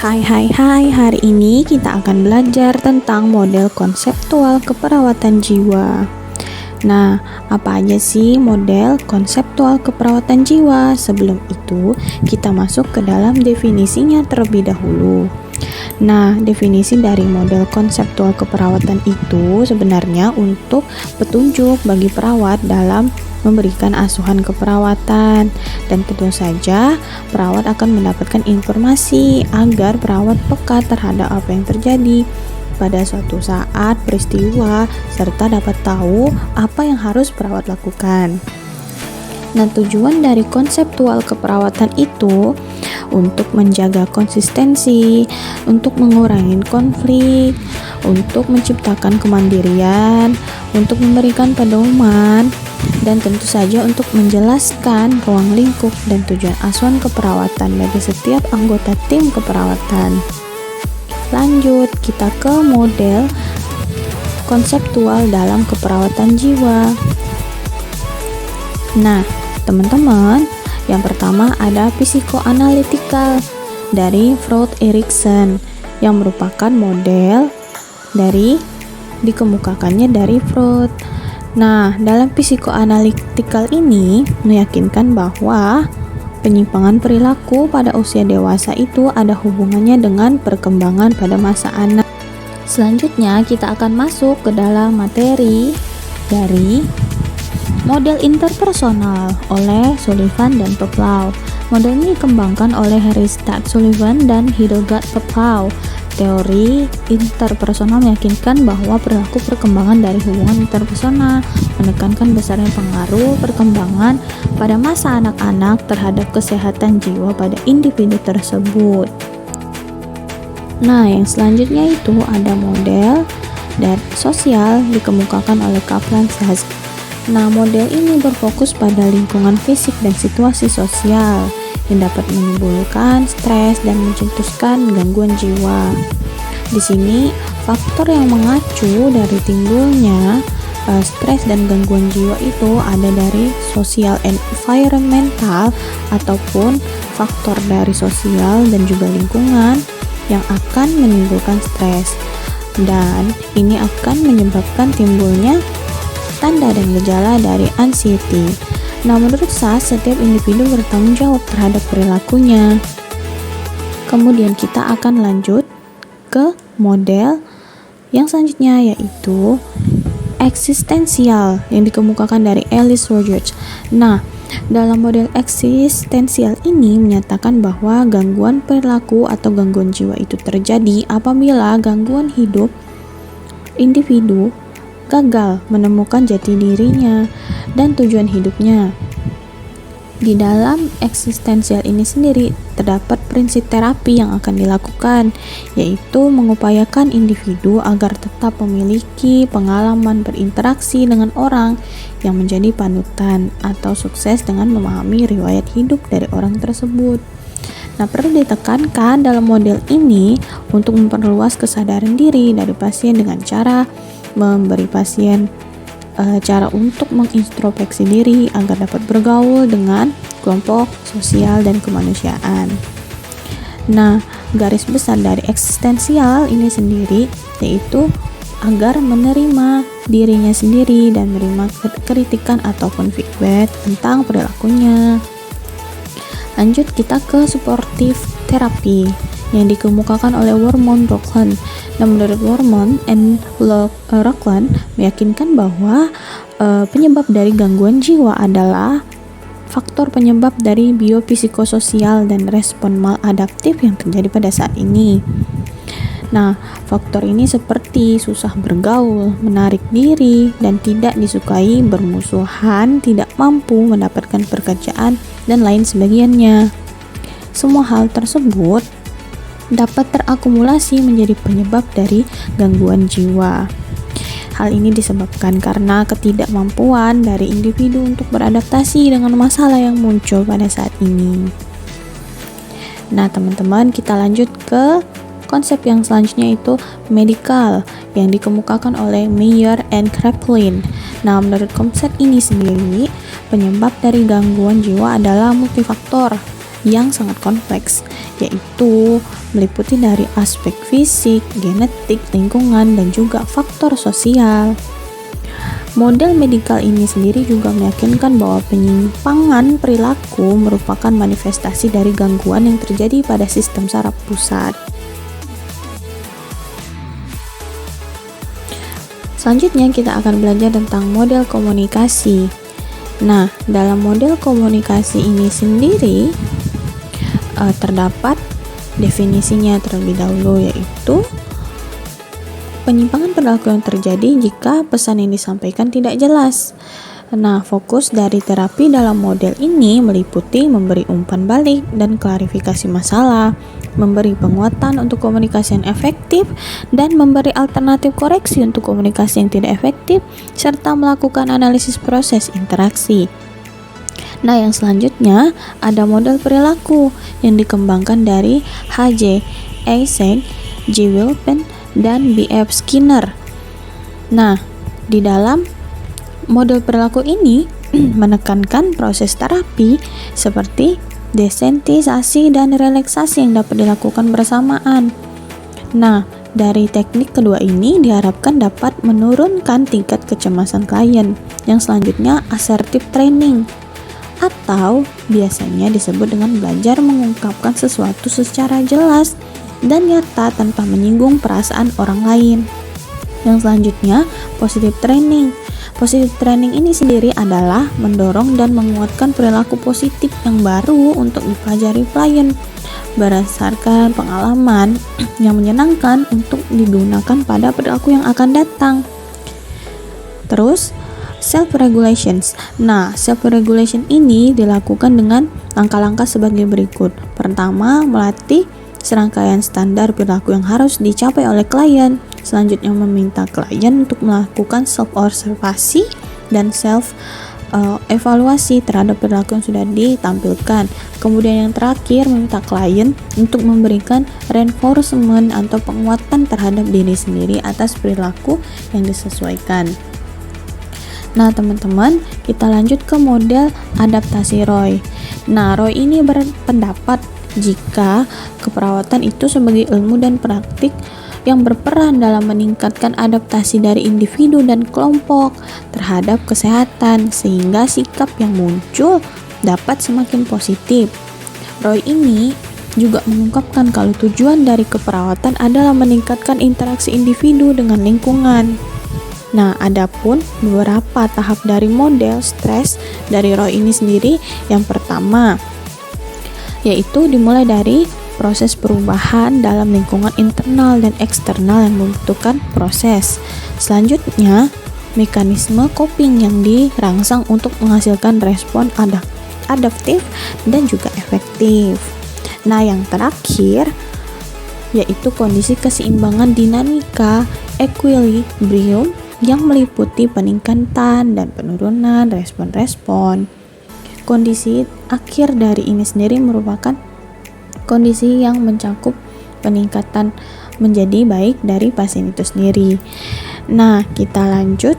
Hai, hari ini kita akan belajar tentang model konseptual keperawatan jiwa. Nah, apa aja sih model konseptual keperawatan jiwa? Sebelum itu, kita masuk ke dalam definisinya terlebih dahulu. Nah, definisi dari model konseptual keperawatan itu sebenarnya untuk petunjuk bagi perawat dalam memberikan asuhan keperawatan, dan tentu saja perawat akan mendapatkan informasi agar perawat peka terhadap apa yang terjadi pada suatu saat peristiwa serta dapat tahu apa yang harus perawat lakukan. Nah, tujuan dari konseptual keperawatan itu untuk menjaga konsistensi, untuk mengurangi konflik, untuk menciptakan kemandirian, untuk memberikan pedoman, dan tentu saja untuk menjelaskan ruang lingkup dan tujuan asuhan keperawatan bagi setiap anggota tim keperawatan. Lanjut, kita ke model konseptual dalam keperawatan jiwa. Nah, teman-teman, yang pertama ada psikoanalitikal dari Freud Erikson yang merupakan model dari dikemukakannya dari Freud. Nah, dalam psikoanalitikal ini meyakinkan bahwa penyimpangan perilaku pada usia dewasa itu ada hubungannya dengan perkembangan pada masa anak. Selanjutnya kita akan masuk ke dalam materi dari model interpersonal oleh Sullivan dan Peplau. Model ini dikembangkan oleh Heristadt Sullivan dan Hildegard Peplau. Teori interpersonal meyakinkan bahwa perilaku perkembangan dari hubungan interpersonal menekankan besarnya pengaruh perkembangan pada masa anak-anak terhadap kesehatan jiwa pada individu tersebut. Nah, yang selanjutnya itu ada model dari sosial dikemukakan oleh Kaplan-Sachs. Nah, model ini berfokus pada lingkungan fisik dan situasi sosial yang dapat menimbulkan stres dan mencetuskan gangguan jiwa. Di sini, faktor yang mengacu dari timbulnya stres dan gangguan jiwa itu ada dari social and environmental ataupun faktor dari sosial dan juga lingkungan yang akan menimbulkan stres, dan ini akan menyebabkan timbulnya tanda dan gejala dari anxiety. Nah, menurut Sachs, setiap individu bertanggung jawab terhadap perilakunya. Kemudian kita akan lanjut ke model yang selanjutnya, yaitu eksistensial yang dikemukakan dari Alice Rogers. Nah, dalam model eksistensial ini menyatakan bahwa gangguan perilaku atau gangguan jiwa itu terjadi apabila gangguan hidup individu gagal menemukan jati dirinya dan tujuan hidupnya. Di dalam eksistensial ini sendiri terdapat prinsip terapi yang akan dilakukan, yaitu mengupayakan individu agar tetap memiliki pengalaman berinteraksi dengan orang yang menjadi panutan atau sukses dengan memahami riwayat hidup dari orang tersebut. Nah, perlu ditekankan dalam model ini untuk memperluas kesadaran diri dari pasien dengan cara memberi pasien cara untuk mengintrospeksi diri agar dapat bergaul dengan kelompok sosial dan kemanusiaan. Nah, garis besar dari eksistensial ini sendiri yaitu agar menerima dirinya sendiri dan menerima kritikan ataupun feedback tentang perilakunya. Lanjut kita ke supportive therapy yang dikemukakan oleh Wormont Rokland. Dan menurut Wormont and Rokland meyakinkan bahwa penyebab dari gangguan jiwa adalah faktor penyebab dari biopsikososial dan respon maladaptif yang terjadi pada saat ini. Nah, faktor ini seperti susah bergaul, menarik diri, dan tidak disukai, bermusuhan, tidak mampu mendapatkan pekerjaan, dan lain sebagainya. Semua hal tersebut dapat terakumulasi menjadi penyebab dari gangguan jiwa. Hal ini disebabkan karena ketidakmampuan dari individu untuk beradaptasi dengan masalah yang muncul pada saat ini. Nah, teman-teman, kita lanjut ke konsep yang selanjutnya, itu medikal yang dikemukakan oleh Meyer and Kraepelin. Nah, menurut konsep ini sendiri, penyebab dari gangguan jiwa adalah multifaktor yang sangat kompleks, yaitu meliputi dari aspek fisik, genetik, lingkungan, dan juga faktor sosial. Model medikal ini sendiri juga meyakinkan bahwa penyimpangan perilaku merupakan manifestasi dari gangguan yang terjadi pada sistem saraf pusat. Selanjutnya kita akan belajar tentang model komunikasi. Nah, dalam model komunikasi ini sendiri terdapat definisinya terlebih dahulu, yaitu penyimpangan perilaku yang terjadi jika pesan yang disampaikan tidak jelas. Nah, fokus dari terapi dalam model ini meliputi memberi umpan balik dan klarifikasi masalah, memberi penguatan untuk komunikasi yang efektif, dan memberi alternatif koreksi untuk komunikasi yang tidak efektif, serta melakukan analisis proses interaksi. Nah, yang selanjutnya ada model perilaku yang dikembangkan dari H.J. Eysenck, J. Wilpen, dan B.F. Skinner. Nah, di dalam model perilaku ini menekankan proses terapi seperti desensitisasi dan relaksasi yang dapat dilakukan bersamaan. Nah, dari teknik kedua ini diharapkan dapat menurunkan tingkat kecemasan klien. Yang selanjutnya assertive training, atau biasanya disebut dengan belajar mengungkapkan sesuatu secara jelas dan nyata tanpa menyinggung perasaan orang lain. Yang selanjutnya, positive training. Positive training ini sendiri adalah mendorong dan menguatkan perilaku positif yang baru untuk dipelajari klien berdasarkan pengalaman yang menyenangkan untuk digunakan pada perilaku yang akan datang. Terus, self-regulations. Nah, self-regulation ini dilakukan dengan langkah-langkah sebagai berikut. Pertama, melatih serangkaian standar perilaku yang harus dicapai oleh klien. Selanjutnya, meminta klien untuk melakukan self-observasi dan self-evaluasi terhadap perilaku yang sudah ditampilkan. Kemudian yang terakhir, meminta klien untuk memberikan reinforcement atau penguatan terhadap diri sendiri atas perilaku yang disesuaikan. Nah, teman-teman, kita lanjut ke model adaptasi Roy. Nah, Roy ini berpendapat jika keperawatan itu sebagai ilmu dan praktik yang berperan dalam meningkatkan adaptasi dari individu dan kelompok terhadap kesehatan, sehingga sikap yang muncul dapat semakin positif. Roy ini juga mengungkapkan kalau tujuan dari keperawatan adalah meningkatkan interaksi individu dengan lingkungan. Nah, adapun beberapa tahap dari model stres dari Roy ini sendiri, yang pertama yaitu dimulai dari proses perubahan dalam lingkungan internal dan eksternal yang membutuhkan proses. Selanjutnya, mekanisme coping yang dirangsang untuk menghasilkan respon adaptif dan juga efektif. Nah, yang terakhir yaitu kondisi keseimbangan dinamika equilibrium yang meliputi peningkatan dan penurunan respon-respon. Kondisi akhir dari ini sendiri merupakan kondisi yang mencakup peningkatan menjadi baik dari pasien itu sendiri. Nah, kita lanjut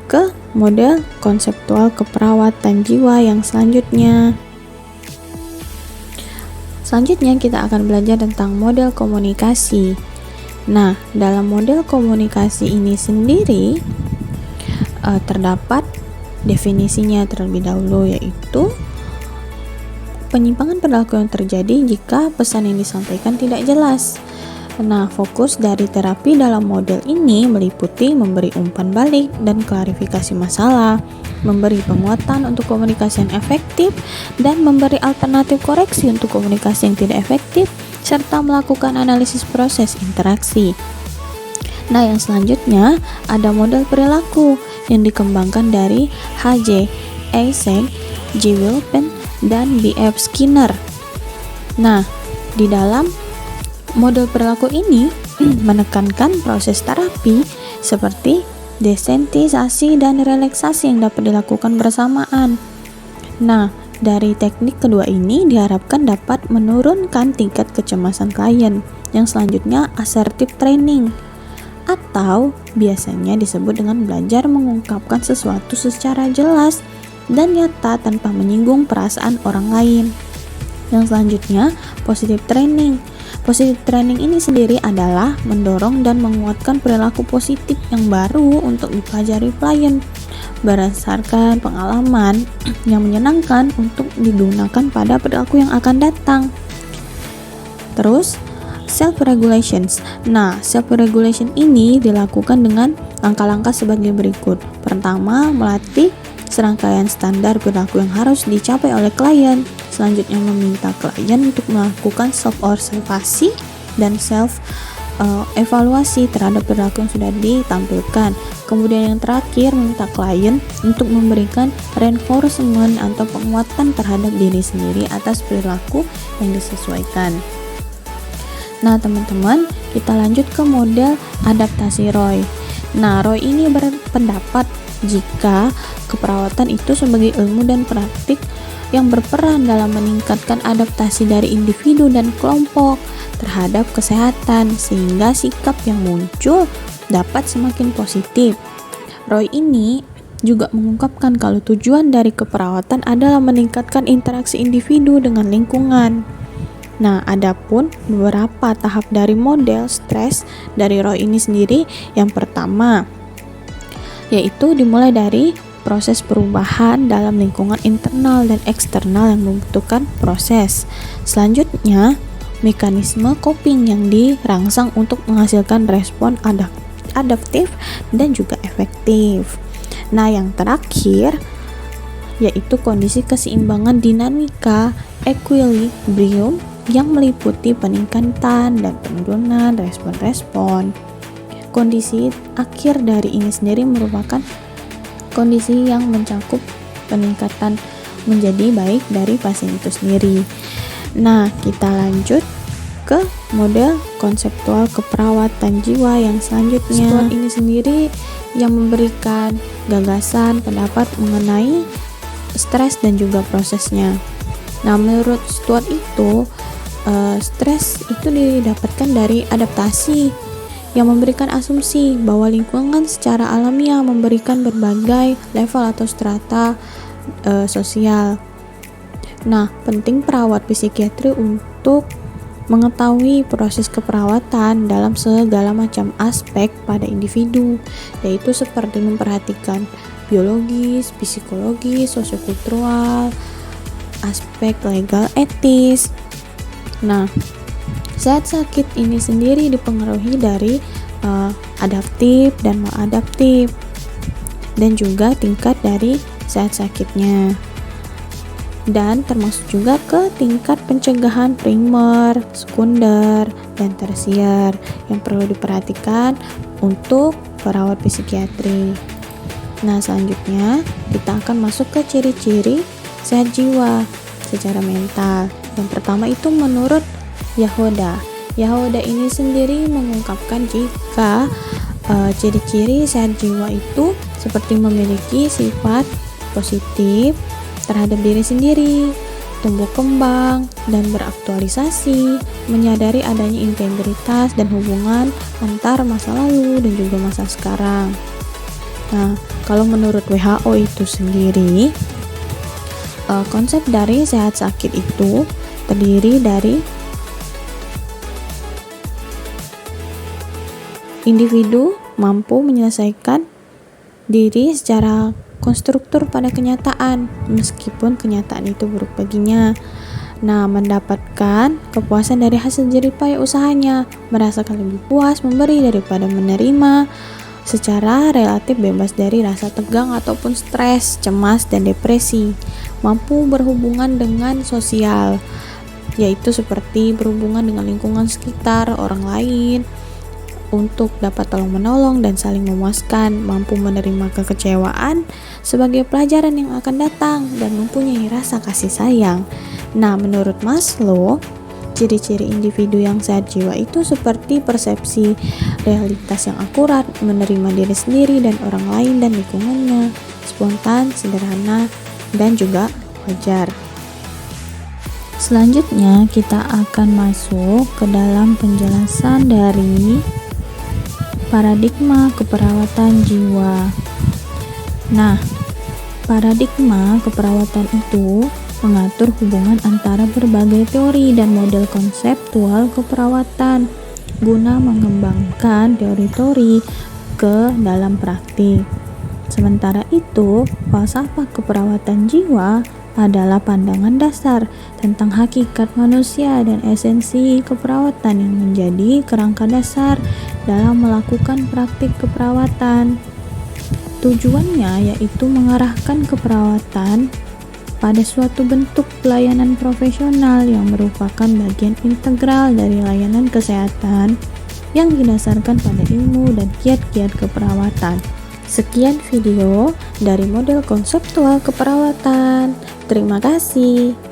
ke model konseptual keperawatan jiwa yang selanjutnya. Selanjutnya kita akan belajar tentang model komunikasi. Nah, dalam model komunikasi ini sendiri terdapat definisinya terlebih dahulu, yaitu penyimpangan perilaku yang terjadi jika pesan yang disampaikan tidak jelas. Nah, fokus dari terapi dalam model ini meliputi memberi umpan balik dan klarifikasi masalah, memberi penguatan untuk komunikasi yang efektif, dan memberi alternatif koreksi untuk komunikasi yang tidak efektif, serta melakukan analisis proses interaksi. Nah, yang selanjutnya ada model perilaku yang dikembangkan dari H.J. Eysenck, J. Wilpen, dan B.F. Skinner. Nah, di dalam model perilaku ini menekankan proses terapi seperti desensitisasi dan relaksasi yang dapat dilakukan bersamaan. Nah, dari teknik kedua ini diharapkan dapat menurunkan tingkat kecemasan klien. Yang selanjutnya assertive training, atau biasanya disebut dengan belajar mengungkapkan sesuatu secara jelas dan nyata tanpa menyinggung perasaan orang lain. Yang selanjutnya, positive training. Positive training ini sendiri adalah mendorong dan menguatkan perilaku positif yang baru untuk dipelajari klien berdasarkan pengalaman yang menyenangkan untuk digunakan pada perilaku yang akan datang. Terus, self-regulations. Nah, self-regulation ini dilakukan dengan langkah-langkah sebagai berikut. Pertama, melatih serangkaian standar perilaku yang harus dicapai oleh klien. Selanjutnya, meminta klien untuk melakukan self-observasi dan self-evaluasi terhadap perilaku yang sudah ditampilkan. Kemudian yang terakhir, meminta klien untuk memberikan reinforcement atau penguatan terhadap diri sendiri atas perilaku yang disesuaikan. Nah teman-teman, kita lanjut ke model adaptasi Roy. Nah, Roy ini berpendapat jika keperawatan itu sebagai ilmu dan praktik yang berperan dalam meningkatkan adaptasi dari individu dan kelompok terhadap kesehatan, sehingga sikap yang muncul dapat semakin positif. Roy ini juga mengungkapkan kalau tujuan dari keperawatan adalah meningkatkan interaksi individu dengan lingkungan. Nah, adapun beberapa tahap dari model stres dari Roy ini sendiri, yang pertama yaitu dimulai dari proses perubahan dalam lingkungan internal dan eksternal yang membutuhkan proses. Selanjutnya, mekanisme coping yang dirangsang untuk menghasilkan respon adaptif dan juga efektif. Nah, yang terakhir yaitu kondisi keseimbangan dinamika equilibrium yang meliputi peningkatan dan penurunan respon-respon. Kondisi akhir dari ini sendiri merupakan kondisi yang mencakup peningkatan menjadi baik dari pasien itu sendiri. Nah, kita lanjut ke model konseptual keperawatan jiwa yang selanjutnya. Stuart ini sendiri yang memberikan gagasan pendapat mengenai stres dan juga prosesnya. Nah, menurut Stuart itu stres itu didapatkan dari adaptasi yang memberikan asumsi bahwa lingkungan secara alamiah memberikan berbagai level atau strata sosial. Nah, penting perawat psikiatri untuk mengetahui proses keperawatan dalam segala macam aspek pada individu, yaitu seperti memperhatikan biologis, psikologis, sosiokultural, aspek legal etis. Nah, saat sakit ini sendiri dipengaruhi dari adaptif dan maladaptif, dan juga tingkat dari saat sakitnya, dan termasuk juga ke tingkat pencegahan primer, sekunder, dan tersier yang perlu diperhatikan untuk perawat psikiatri. Nah, selanjutnya kita akan masuk ke ciri-ciri sehat jiwa secara mental. Yang pertama itu menurut Yahoda. Yahoda ini sendiri mengungkapkan jika ciri-ciri sehat jiwa itu seperti memiliki sifat positif terhadap diri sendiri, tumbuh kembang dan beraktualisasi, menyadari adanya integritas dan hubungan antar masa lalu dan juga masa sekarang. Nah, kalau menurut WHO itu sendiri, konsep dari sehat sakit itu terdiri dari individu mampu menyelesaikan diri secara konstruktur pada kenyataan, meskipun kenyataan itu buruk baginya. Nah, mendapatkan kepuasan dari hasil jerih payah usahanya, merasakan lebih puas memberi daripada menerima, secara relatif bebas dari rasa tegang ataupun stres, cemas, dan depresi, mampu berhubungan dengan sosial, yaitu seperti berhubungan dengan lingkungan sekitar, orang lain, untuk dapat tolong-menolong dan saling memuaskan, mampu menerima kekecewaan sebagai pelajaran yang akan datang, dan mempunyai rasa kasih sayang. Nah, menurut Maslow, ciri-ciri individu yang sehat jiwa itu seperti persepsi realitas yang akurat, menerima diri sendiri dan orang lain dan lingkungannya, spontan, sederhana, dan juga wajar. Selanjutnya kita akan masuk ke dalam penjelasan dari paradigma keperawatan jiwa. Nah, paradigma keperawatan itu mengatur hubungan antara berbagai teori dan model konseptual keperawatan guna mengembangkan teori-teori ke dalam praktik. Sementara itu, falsafah keperawatan jiwa adalah pandangan dasar tentang hakikat manusia dan esensi keperawatan yang menjadi kerangka dasar dalam melakukan praktik keperawatan. Tujuannya yaitu mengarahkan keperawatan pada suatu bentuk pelayanan profesional yang merupakan bagian integral dari layanan kesehatan yang didasarkan pada ilmu dan kiat-kiat keperawatan. Sekian video dari model konseptual keperawatan. Terima kasih.